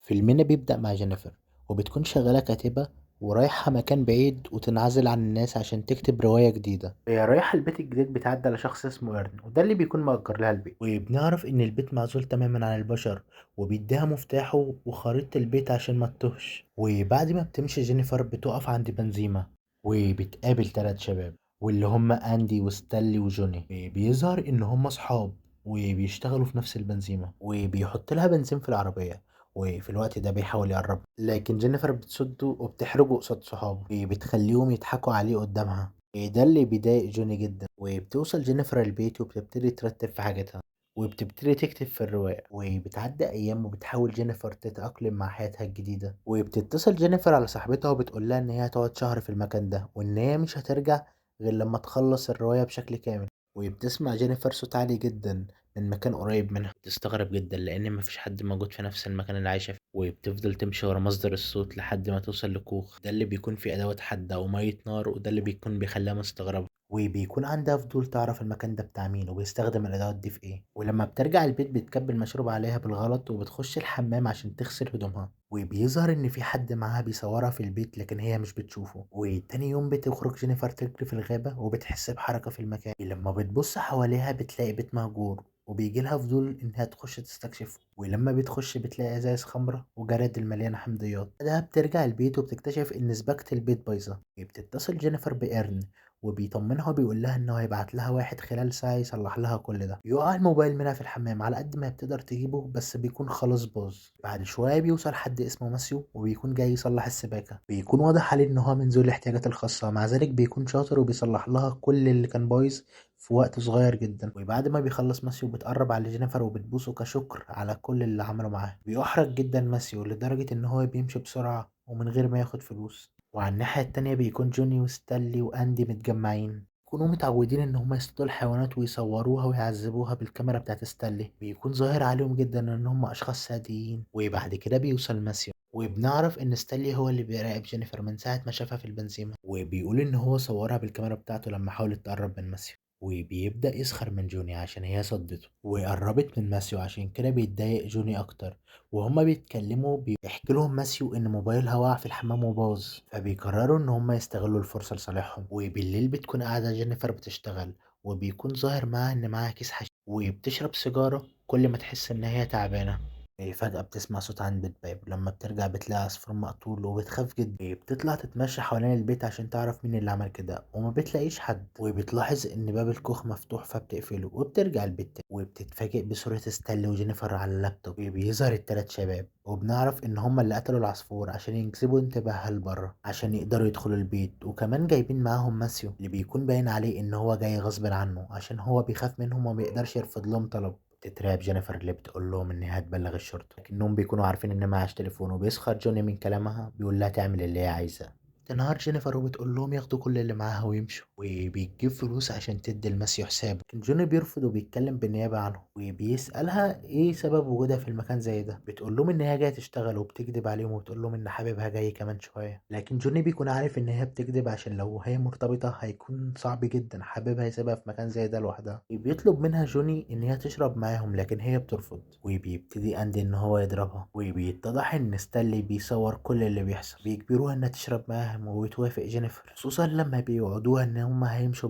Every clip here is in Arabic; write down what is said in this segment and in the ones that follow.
فيلمنا بيبدأ مع جينيفر وبتكون شغالة كاتبة ورايحة مكان بعيد وتنعزل عن الناس عشان تكتب رواية جديدة. هي رايحة البيت الجديد بتعدي على شخص اسمه إيرن وده اللي بيكون مأجر لها البيت، وبنعرف إن البيت معزول تماما عن البشر وبيديها مفتاحه وخريطة البيت عشان ما تتوهش. وبعد ما بتمشي جينيفر بتقف عند بنزيمة وبتقابل 3 شباب واللي هم أندي وستانلي وجوني. بيظهر إن هم صحاب وبيشتغلوا في نفس البنزيمة وبيحط لها بنزين في العربية، وفي الوقت ده بيحاول يقرب لكن جينيفر بتصده وبتحرجه قصاد صحابه وبتخليهم يضحكوا عليه قدامها. ده اللي بيضايق جوني جدا، وبتوصل جينيفر البيت وبتبتدي ترتب في حاجتها وبتبتدي تكتب في الرواية. وبتعدي أيام وبتحاول جينيفر تتأقلم مع حياتها الجديدة، وبتتصل جينيفر على صاحبتها وبتقول لها إن هي هتقعد شهر في المكان ده وإن هي مش هترجع غير لما تخلص الرواية بشكل كامل. وبتسمع جينيفر صوت عالي جدا من مكان قريب منها، بتستغرب جدا لأن مفيش حد موجود في نفس المكان اللي عايشة فيه، وبتفضل تمشي ورا مصدر الصوت لحد ما توصل لكوخ ده اللي بيكون فيه أدوات حادة أو مية نار، وده اللي بيكون بيخليها مستغربة وبيكون عندها فضول تعرف المكان ده بتاع مين وبيستخدم الأدوات دي في إيه. ولما بترجع البيت بتكب المشروب عليها بالغلط وبتخش الحمام عشان تغسل هدومها، وبيظهر إن في حد معاها بيصورها في البيت لكن هي مش بتشوفه. وتاني يوم بتخرج جينيفر تجري في الغابة وبتحس بحركة في المكان، لما بتبص حواليها بتلاقي بيت مهجور وبيجي لها فضول انها تخش تستكشفه. ولما بتخش بتلاقي ازايز خمرة وجراد المليانة حمضيات. بعدها بترجع البيت وبتكتشف ان سباكة البيت بايظة. بتتصل جينيفر بإيرن وبيطمنها وبيقول لها انه هيبعت لها واحد خلال ساعة يصلح لها كل ده. يقع الموبايل منها في الحمام على قد ما بتقدر تجيبه بس بيكون خلاص باظ. بعد شوية بيوصل حد اسمه ماسيو وبيكون جاي يصلح السباكة. بيكون واضح عليه ان هو من ذوي الاحتياجات الخاصة، مع ذلك بيكون شاطر وبيصلح لها كل اللي كان بايظ في وقت صغير جدا. وبعد ما بيخلص ماسيو بتقرب على جينيفر وبتبوسه كشكر على كل اللي عمله معاه. بيحرج جدا ماسيو لدرجة ان هو بيمشي بسرعة ومن غير ما ياخد فلوس. وعلى الناحية التانية بيكون جوني وستانلي وأندي متجمعين، يكونوا متعودين ان هما يصطادوا الحيوانات ويصوروها ويعذبوها بالكاميرا بتاعت ستانلي. بيكون ظاهر عليهم جدا ان هما اشخاص سادين. وبعد كده بيوصل ماسيو وبنعرف ان ستانلي هو اللي بيراقب جينيفر من ساعة ما شافها في البنزيمة، وبيقول ان هو صورها بالكاميرا بتاعته لما حاولت تقرب من ماسيو. وبيبدأ يسخر من جوني عشان هي صدته وقربت من ماسيو، عشان كده بيتضايق جوني أكتر. وهما بيتكلموا بيحكي لهم ماسيو إن موبايلها وقع في الحمام وباظ، فبيقرروا إن هما يستغلوا الفرصة لصالحهم. وبالليل بتكون قاعدة جينيفر بتشتغل وبيكون ظاهر معاها إن معاها كيس حشيش وبتشرب سيجارة كل ما تحس إن هي تعبانة. فجأة بتسمع صوت عند الباب، لما بترجع بتلاقي عصفور مقتول وبتخاف جدا. بتطلع تتمشى حوالين البيت عشان تعرف مين اللي عمل كده وما بتلاقيش حد، وبتلاحظ ان باب الكوخ مفتوح فبتقفله وبترجع البيت تاني. وبتتفاجئ بصورة ستانلي وجينيفر على اللابتوب وبيظهر ال3 شباب، وبنعرف ان هما اللي قتلوا العصفور عشان يجذبوا انتباهها لبره عشان يقدروا يدخلوا البيت. وكمان جايبين معاهم ماسيو اللي بيكون باين عليه ان هو جاي غصب عنه عشان هو بيخاف منهم وما بيقدرش يرفض لهم طلب. تترعب جينيفر اللي بتقول لهم انها هتبلغ الشرطة لكنهم بيكونوا عارفين ان معهاش تليفون، وبيسخر جوني من كلامها بيقول لها تعمل اللي هي عايزاه. تنهار جينيفر وبتقول لهم ياخدوا كل اللي معاها ويمشوا، وبيجيب فلوس عشان تدي لماسيو حسابه. لكن جوني بيرفض وبيتكلم بالنيابة عنه وبيسألها ايه سبب وجودها في المكان زي ده. بتقول لهم ان هي جاية تشتغل وبتكذب عليهم وبتقول لهم ان حبيبها جاي كمان شوية. لكن جوني بيكون عارف ان هي بتكذب عشان لو هي مرتبطة هيكون صعب جدا حبيبها يسيبها في مكان زي ده لوحدها. بيطلب منها جوني ان هي تشرب معاهم لكن هي بترفض، وبيبتدي اندي ان هو يضربها. وبيتضح ان ستانلي بيصور كل اللي بيحصل. بيجبروها انها تشرب معاهم وبتوافق جينيفر، خصوصا لما بيوعدوها ان هما هيمشوا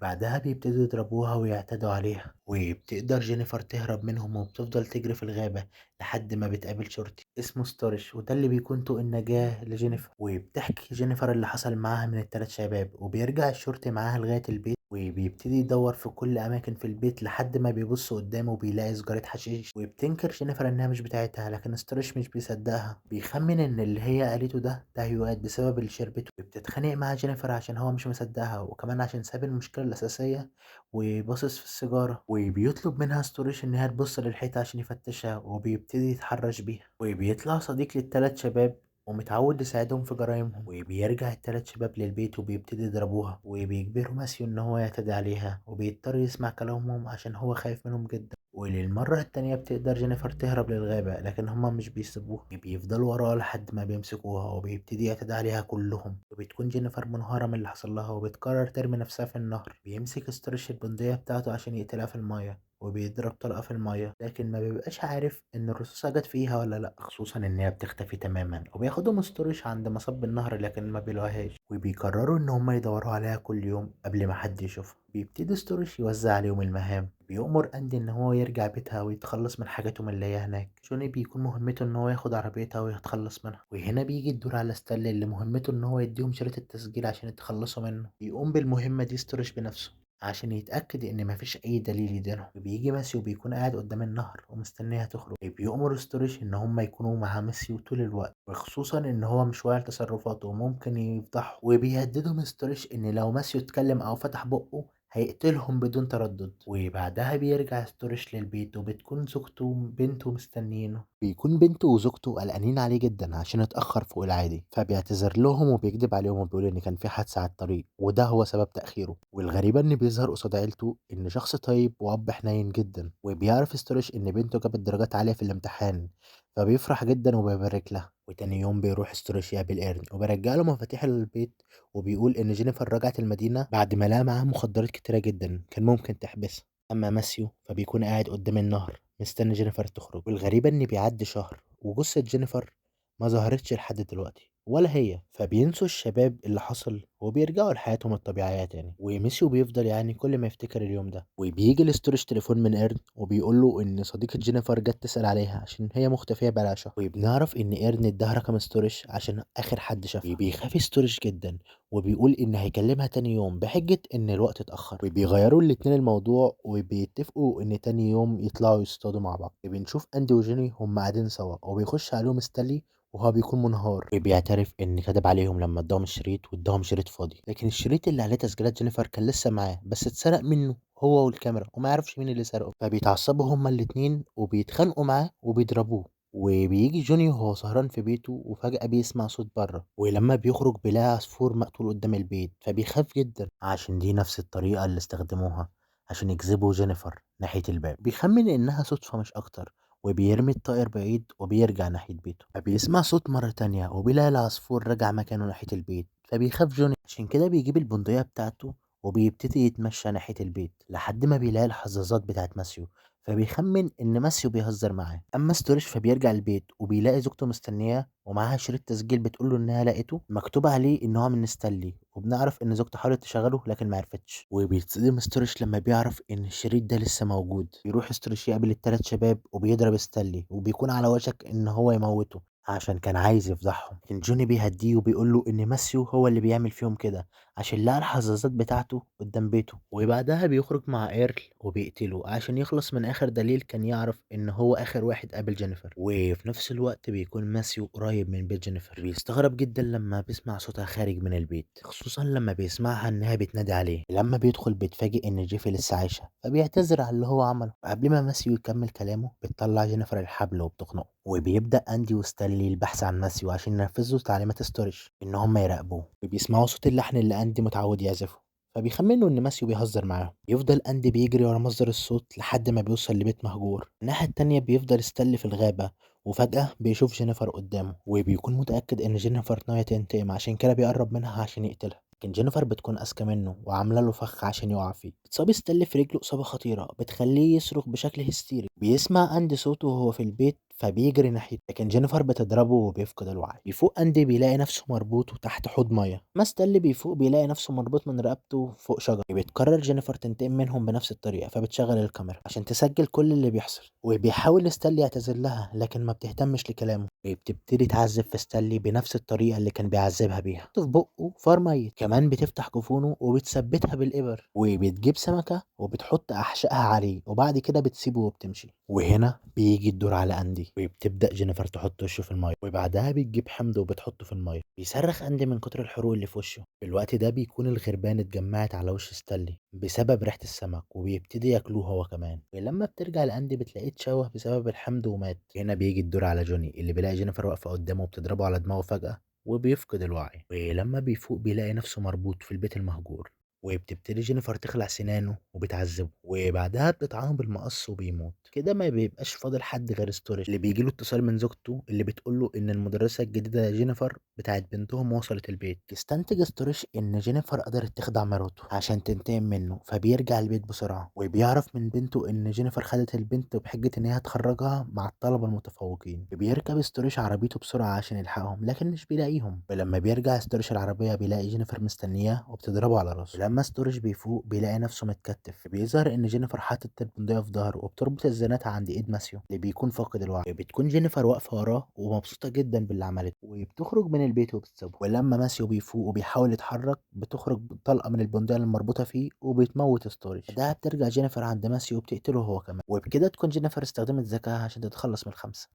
بعدها بيبتدوا يضربوها ويعتدوا عليها. وبتقدر جينيفر تهرب منهم وبتفضل تجري في الغابة لحد ما بتقابل شرطي اسمه ستورش، وده اللي بيكون طوق النجاة لجينيفر. وبتحكي جينيفر اللي حصل معاها من ال3 شباب، وبيرجع الشرطي معاها لغاية البيت وبيبتدي يدور في كل أماكن في البيت لحد ما بيبص قدامه وبيلاقي سجارة حشيش. وبتنكر جينيفر إنها مش بتاعتها لكن ستورش مش بيصدقها، بيخمن إن اللي هي قالته ده تهيؤات بسبب اللي شربته. وبتتخانق مع جينيفر عشان هو مش مصدقها وكمان عشان ساب المشكلة الأساسية وباصص في السيجارة. وبيطلب منها ستوريش إنها تبص للحيطة عشان يفتشها وبيبتدي يتحرش بيها. وبيطلع صديق لل3 شباب ومتعود يساعدهم في جرايمهم. وبيرجع ال3 شباب للبيت وبيبتدي يضربوها وبيجبروا ماسيو إن هو يعتدي عليها، وبيضطر يسمع كلامهم عشان هو خايف منهم جدا. وللمرة التانية بتقدر جينيفر تهرب للغابة، لكن هما مش بيسيبوها، بيفضلوا وراها لحد ما بيمسكوها وبيبتدي يعتدي عليها كلهم، وبتكون جينيفر منهارة من اللي حصل لها وبتقرر ترمي نفسها في النهر. بيمسك ستارش البندقية بتاعته عشان يقتلها في المية وبيضرب طلقة في المية، لكن ما بيبقاش عارف ان الرصاصة جت فيها ولا لا، خصوصا ان هي بتختفي تماما. وبياخدهم ستورش عند مصب النهر لكن ما بيلاقوهاش، وبيقرروا ان هما يدوروا عليها كل يوم قبل ما حد يشوفها. بيبتدي ستورش يوزع عليهم المهام، بيؤمر أندي إن هو يرجع بيتها ويتخلص من حاجاتهم اللي هي هناك. جوني بيكون مهمته إن هو ياخد عربيتها ويتخلص منها، وهنا بيجي الدور على ستانلي اللي مهمته إن هو يديهم شريط التسجيل عشان يتخلصوا منه. بيقوم بالمهمة دي ستورش بنفسه عشان يتأكد إن مفيش أي دليل يدينهم. وبيجي ماسيو بيكون قاعد قدام النهر ومستنيها تخرج، بيأمر ستورش إن هما يكونوا مع ماسيو طول الوقت، وخصوصا إن هو مش واعي لتصرفاته وممكن يفضحه. وبيهددهم ستورش إن لو ماسيو اتكلم أو فتح بقه هيقتلهم بدون تردد. وبعدها بيرجع ستورش للبيت وبتكون زوجته وبنته مستنيينه. بيكون بنته وزوجته قلقانين عليه جدا عشان اتأخر فوق العادي، فبيعتذر لهم وبيكذب عليهم وبيقول ان كان في حادثة على الطريق وده هو سبب تأخيره. والغريبة ان بيظهر قصاد عيلته ان شخص طيب واب حنين جدا، وبيعرف ستورش ان بنته جابت درجات عالية في الامتحان، فبيفرح جدا وبيبارك لها. وتاني يوم بيروح ستورش يقابل ايرن وبيرجع له مفاتيح البيت، وبيقول إن جينيفر رجعت المدينة بعد ما لقى معاها مخدرات كتيرة جدا كان ممكن تحبسها. أما ماسيو فبيكون قاعد قدام النهر مستني جينيفر تخرج، والغريبة إن بيعدي شهر وجثة جينيفر ما ظهرتش لحد دلوقتي ولا هي. فبينسوا الشباب اللي حصل وبيرجعوا لحياتهم الطبيعية تاني. وميسيو بيفضل يعني كل ما يفتكر اليوم ده. وبيجي الاستورج تليفون من ايرن وبيقول له ان صديقة جينيفر جت تسأل عليها عشان هي مختفية بقالها شهر. وبنعرف ان ايرن اداها رقم ستورج عشان اخر حد شافها. بيخاف ستورج جدا وبيقول ان هيكلمها تاني يوم بحجة ان الوقت اتأخر. وبيغيروا الاتنين الموضوع وبيتفقوا ان تاني يوم يطلعوا يصطادوا مع بعض. بنشوف اندي وجيني هم قاعدين سوا وبيخش عليهم ستانلي وهو بيكون منهار، وبيعترف ان كذب عليهم لما اداهم الشريط واداهم شريط فاضي، لكن الشريط اللي عليه تسجيلات جينيفر كان لسه معاه بس اتسرق منه هو والكاميرا وما يعرفش مين اللي سرقه. فبيتعصبوا هما الاتنين وبيتخانقوا معاه وبيضربوه. وبيجي جوني وهو سهران في بيته وفجأة بيسمع صوت بره، ولما بيخرج بيلاقي عصفور مقتول قدام البيت، فبيخاف جدا عشان دي نفس الطريقة اللي استخدموها عشان يجذبوا جينيفر ناحية الباب. بيخمن إنها صدفة مش أكتر، وبيرمي الطائر بعيد وبيرجع ناحية بيته. فبيسمع صوت مرة تانية وبيلاقي العصفور رجع مكانه ناحية البيت، فبيخاف جوني عشان كده بيجيب البندقية بتاعته وبيبتدي يتمشى ناحية البيت لحد ما بيلاقي الحظاظات بتاعت ماسيو، فبيخمن ان ماسيو بيهزر معاه. اما ستوريش فبيرجع البيت وبيلاقي زوجته مستنياه ومعاها شريط تسجيل بتقوله انها لقيته مكتوب عليه ان هو من ستانلي، وبنعرف ان زوجته حاولت تشغله لكن ما عرفتش. وبيتصدم ستوريش لما بيعرف ان الشريط ده لسه موجود. بيروح ستوريش يقابل التلات شباب وبيضرب ستانلي وبيكون على وشك ان هو يموته عشان كان عايز يفضحهم، لكن جوني بيهديه وبيقول له ان ماسيو هو اللي بيعمل فيهم كده عشان لقى الحظاظات بتاعته قدام بيته. وبعدها بيخرج مع ايرل وبيقتله عشان يخلص من اخر دليل كان يعرف ان هو اخر واحد قابل جينيفر. وفي نفس الوقت بيكون ماسيو قريب من بيت جينيفر، بيستغرب جدا لما بيسمع صوتها خارج من البيت، خصوصا لما بيسمعها انها بتنادي عليه. لما بيدخل بيتفاجئ ان جيفي لسه عايشه، فبيعتذر على اللي هو عمله. وقبل ما ماسيو يكمل كلامه بتطلع جينيفر الحبل وبتخنقه، وبيبدأ أندي وستانلي البحث عن ماسيو عشان ينفذوا تعليمات ستوريش إن هم يراقبوه. وبيسمعوا صوت اللحن اللي أندي متعود يعزفه، فبيخمنوا إن ماسيو بيهزر معاهم. يفضل أندي بيجري ورا مصدر الصوت لحد ما بيوصل لبيت مهجور. الناحية التانية بيفضل ستانلي في الغابة، وفجأة بيشوف جينيفر قدامه وبيكون متأكد إن جينيفر ناوية تنتقم، عشان كده بيقرب منها عشان يقتلها. لكن جينيفر بتكون أذكى منه وعاملة له فخ عشان يقع فيه. بتصاب ستانلي في رجله إصابة خطيرة بتخليه يصرخ بشكل هستيري. بيسمع أندي صوته وهو في البيت فبيجري ناحيته، لكن جينيفر بتضربه وبيفقد الوعي. بيفوق أندي بيلاقي نفسه مربوط وتحت حوض مية. ما ستانلي بيفوق بيلاقي نفسه مربوط من رقبته فوق شجرة. بتقرر جينيفر تنتقم منهم بنفس الطريقة، فبتشغل الكاميرا عشان تسجل كل اللي بيحصل. وبيحاول ستانلي يعتذر لها لكن ما بتهتمش لكلامه، وبتبتدي تعذب في ستانلي بنفس الطريقة اللي كان بيعذبها بيها. في بقه فار ميت، كمان بتفتح جفونه وبتثبتها بالإبر، وبتجيب سمكة وبتحط أحشائها عليه وبعد كده بتسيبه وبتمشي. وهنا بيجي الدور على أندي، وبتبدأ جينيفر تحط وشه في المية، وبعدها بتجيب حمض وبتحطه في المية. بيصرخ أندي من كتر الحروق اللي في وشه. في الوقت ده بيكون الغربان اتجمعت على وش ستانلي بسبب ريحة السمك، وبيبتدي ياكلوه هو كمان. ولما بترجع لأندي بتلاقيه اتشوه بسبب الحمض ومات. هنا بيجي الدور على جوني اللي بيلاقي جينيفر واقفة قدامه وبتضربه على دماغه فجأة وبيفقد الوعي. ولما بيفوق بيلاقي نفسه مربوط في البيت المهجور. وبتبتدي جينيفر تخلع سنانه وبتعذبه وبعدها بتطعنه بالمقص وبيموت كده. ما بيبقاش فاضل حد غير ستورج اللي بيجيله اتصال من زوجته اللي بتقوله ان المدرسة الجديدة جينيفر بتاعت بنتهم وصلت البيت. يستنتج ستورج ان جينيفر قدرت تخدع مراته عشان تنتقم منه، فبيرجع البيت بسرعة وبيعرف من بنته ان جينيفر خدت البنت بحجة ان هي هتخرجها مع الطلبة المتفوقين. بيركب ستورج عربيته بسرعة عشان يلحقهم لكن مش بيلاقيهم، ولما بيرجع ستورج العربية بيلاقي جينيفر مستنياه وبتضربه على راسه. لما ستورج بيفوق بيلاقي نفسه متكتف، بيظهر ان جينيفر حاطت البندقية في ظهره وبتربط الزنات عند ايد ماسيو اللي بيكون فاقد الوعي. بتكون جينيفر واقفة وراه ومبسوطة جدا باللي عملته وبتخرج من البيت وبتسيبه. ولما ماسيو بيفوق وبيحاول يتحرك بتخرج طلقة من البندقية المربوطة فيه وبتموت ستورج. ده بترجع جينيفر عند ماسيو وبتقتله هو كمان، وبكده تكون جينيفر استخدمت ذكائها عشان تتخلص من الخمسة.